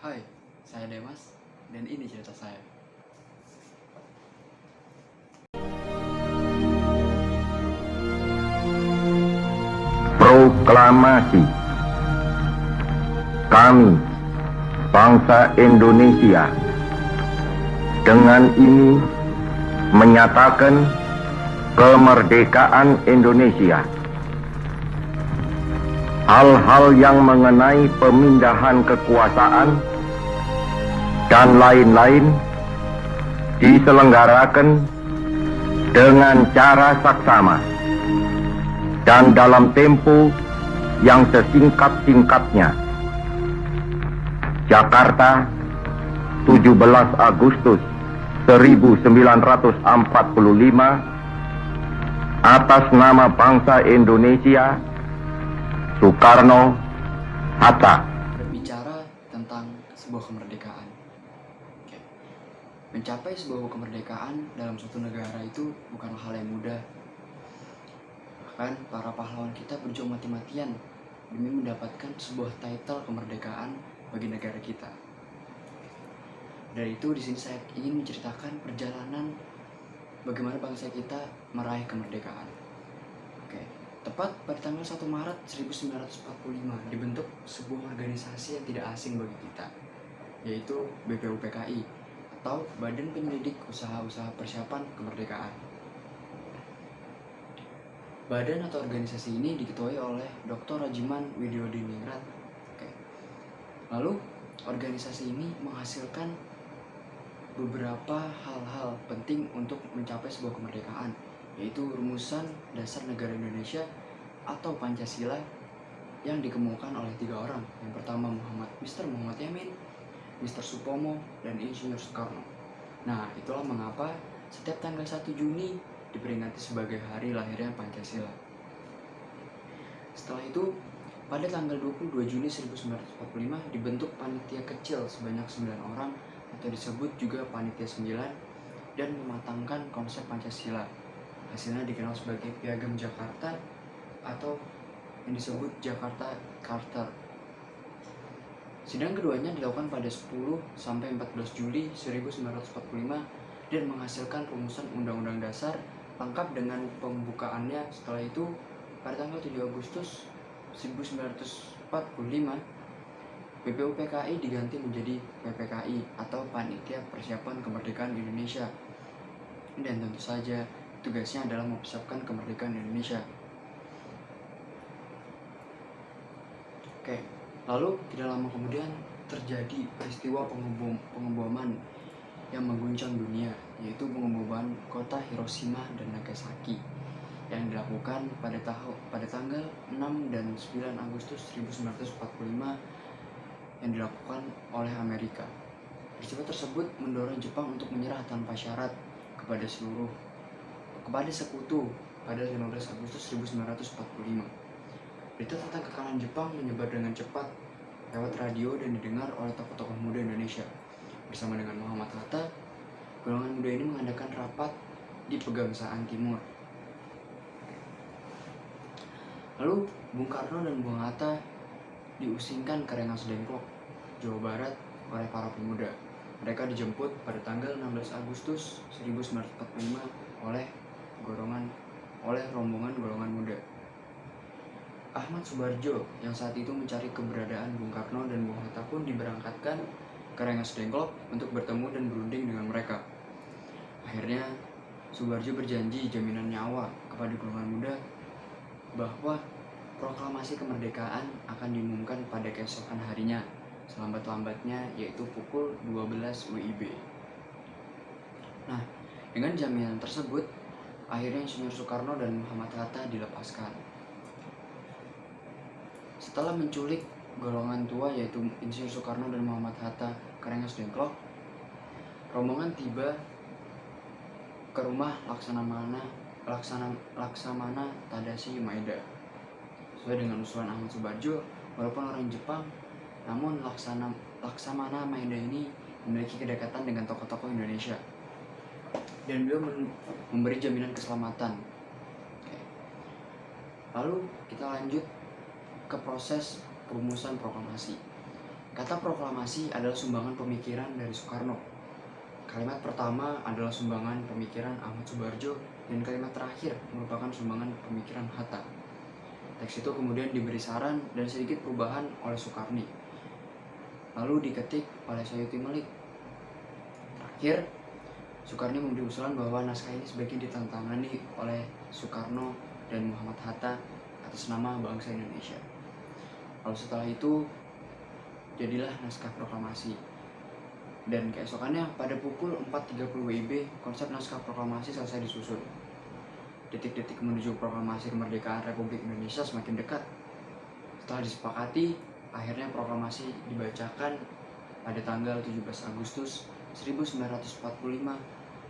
Hai, saya Demas, dan ini cerita saya. Proklamasi. Kami, bangsa Indonesia, dengan ini menyatakan kemerdekaan Indonesia. Hal-hal yang mengenai pemindahan kekuasaan dan lain-lain diselenggarakan dengan cara saksama dan dalam tempo yang sesingkat-singkatnya. Jakarta, 17 Agustus 1945, atas nama bangsa Indonesia, Soekarno Hatta. Berbicara tentang sebuah kemerdekaan. Mencapai sebuah kemerdekaan dalam suatu negara itu bukanlah hal yang mudah. Bahkan para pahlawan kita berjuang mati-matian demi mendapatkan sebuah title kemerdekaan bagi negara kita. Dari itu di sini saya ingin menceritakan perjalanan bagaimana bangsa kita meraih kemerdekaan. Tepat pada tanggal 1 Maret 1945 dibentuk sebuah organisasi yang tidak asing bagi kita, yaitu BPUPKI atau Badan Penyelidik Usaha-Usaha Persiapan Kemerdekaan. Badan atau organisasi ini diketuai oleh Dr. Rajiman Widyodiningrat. Lalu organisasi ini menghasilkan beberapa hal-hal penting untuk mencapai sebuah kemerdekaan, yaitu rumusan dasar negara Indonesia atau Pancasila yang dikemukakan oleh 3 orang. Yang pertama Mr. Muhammad Yamin, Mr. Supomo, dan Insinyur Soekarno. Nah, itulah mengapa setiap tanggal 1 Juni diperingati sebagai hari lahirnya Pancasila. Setelah itu, pada tanggal 22 Juni 1945 dibentuk panitia kecil sebanyak 9 orang atau disebut juga Panitia 9 dan mematangkan konsep Pancasila. Hasilnya dikenal sebagai Piagam Jakarta atau yang disebut Jakarta Charter. Sidang keduanya dilakukan pada 10 sampai 14 Juli 1945 dan menghasilkan rumusan Undang-Undang Dasar lengkap dengan pembukaannya. Setelah itu, pada tanggal 7 Agustus 1945, BPUPKI diganti menjadi PPKI atau Panitia Persiapan Kemerdekaan Indonesia. Dan tentu saja tugasnya adalah mempersiapkan kemerdekaan Indonesia. Lalu tidak lama kemudian terjadi peristiwa pengeboman yang mengguncang dunia, yaitu pengeboman kota Hiroshima dan Nagasaki yang dilakukan pada tanggal 6 dan 9 Agustus 1945 yang dilakukan oleh Amerika. Peristiwa tersebut mendorong Jepang untuk menyerah tanpa syarat kepada sekutu pada 15 Agustus 1945. Berita tentang kekalahan Jepang menyebar dengan cepat lewat radio dan didengar oleh tokoh-tokoh muda Indonesia. Bersama dengan Muhammad Hatta, golongan muda ini mengadakan rapat di Pegangsaan Timur. Lalu Bung Karno dan Bung Hatta diusingkan ke Rengas Dengklok, Jawa Barat oleh para pemuda. Mereka dijemput pada tanggal 16 Agustus 1945 oleh rombongan golongan muda. Ahmad Subarjo yang saat itu mencari keberadaan Bung Karno dan Bung Hatta pun diberangkatkan ke Rengas Dengklok untuk bertemu dan berunding dengan mereka. Akhirnya Subarjo berjanji jaminan nyawa kepada golongan muda bahwa proklamasi kemerdekaan akan diumumkan pada keesokan harinya, selambat-lambatnya yaitu pukul 12 WIB. Nah, dengan jaminan tersebut, akhirnya Insinyur Soekarno dan Muhammad Hatta dilepaskan. Setelah menculik golongan tua yaitu Insinyur Soekarno dan Muhammad Hatta ke Rengas Dengklok, rombongan tiba ke rumah Laksamana Tadashi Maeda. Sesuai dengan usulan Ahmad Subarjo, walaupun orang Jepang, namun Laksamana Maeda ini memiliki kedekatan dengan tokoh-tokoh Indonesia dan beliau memberi jaminan keselamatan. Lalu kita lanjut ke proses perumusan proklamasi. Kata proklamasi adalah sumbangan pemikiran dari Soekarno. Kalimat pertama adalah sumbangan pemikiran Ahmad Subarjo, dan kalimat terakhir merupakan sumbangan pemikiran Hatta. Teks itu kemudian diberi saran dan sedikit perubahan oleh Soekarni, lalu diketik oleh Sayuti Melik. Terakhir, Soekarni memberi usulan bahwa naskah ini sebaiknya ditantangani oleh Soekarno dan Muhammad Hatta atas nama bangsa Indonesia. Lalu setelah itu jadilah naskah proklamasi. Dan keesokannya pada pukul 4.30 WIB, konsep naskah proklamasi selesai disusun. Detik-detik menuju proklamasi kemerdekaan Republik Indonesia semakin dekat. Setelah disepakati, akhirnya proklamasi dibacakan pada tanggal 17 Agustus 1945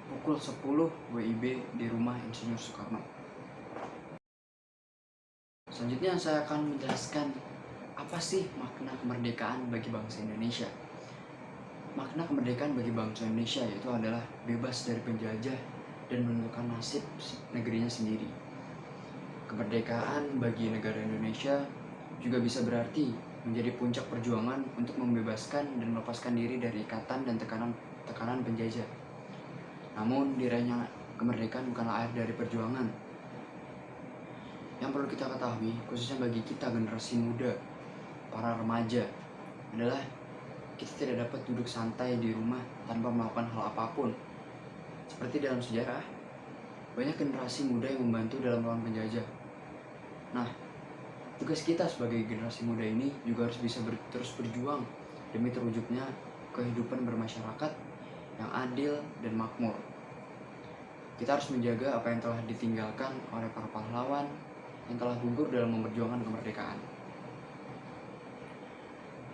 pukul 10 WIB di rumah Insinyur Soekarno. Selanjutnya saya akan menjelaskan apa sih makna kemerdekaan bagi bangsa Indonesia. Makna kemerdekaan bagi bangsa Indonesia yaitu adalah bebas dari penjajah dan menentukan nasib negerinya sendiri. Kemerdekaan bagi negara Indonesia juga bisa berarti menjadi puncak perjuangan untuk membebaskan dan melepaskan diri dari ikatan dan tekanan penjajah. Namun diraihnya kemerdekaan bukanlah akhir dari perjuangan. Yang perlu kita ketahui, khususnya bagi kita generasi muda, para remaja, adalah kita tidak dapat duduk santai di rumah tanpa melakukan hal apapun. Seperti dalam sejarah, banyak generasi muda yang membantu dalam melawan penjajah. Nah, tugas kita sebagai generasi muda ini juga harus bisa terus berjuang demi terwujudnya kehidupan bermasyarakat yang adil dan makmur. Kita harus menjaga apa yang telah ditinggalkan oleh para pahlawan yang telah gugur dalam memperjuangkan kemerdekaan.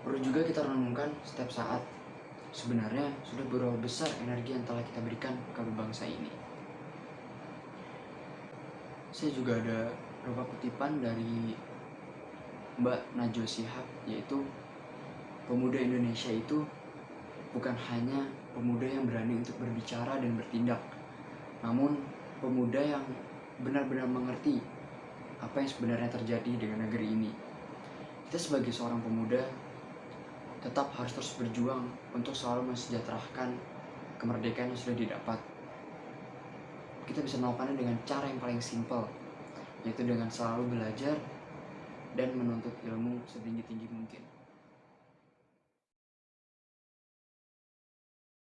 Perlu juga kita renungkan setiap saat, sebenarnya sudah berapa besar energi yang telah kita berikan kepada bangsa ini. Saya juga ada beberapa kutipan dari Mbak Najwa Shihab, yaitu pemuda Indonesia itu bukan hanya pemuda yang berani untuk berbicara dan bertindak, namun pemuda yang benar-benar mengerti apa yang sebenarnya terjadi dengan negeri ini. Kita sebagai seorang pemuda tetap harus terus berjuang untuk selalu mensejahterakan kemerdekaan yang sudah didapat. Kita bisa melakukannya dengan cara yang paling simpel, yaitu dengan selalu belajar dan menuntut ilmu setinggi-tinggi mungkin.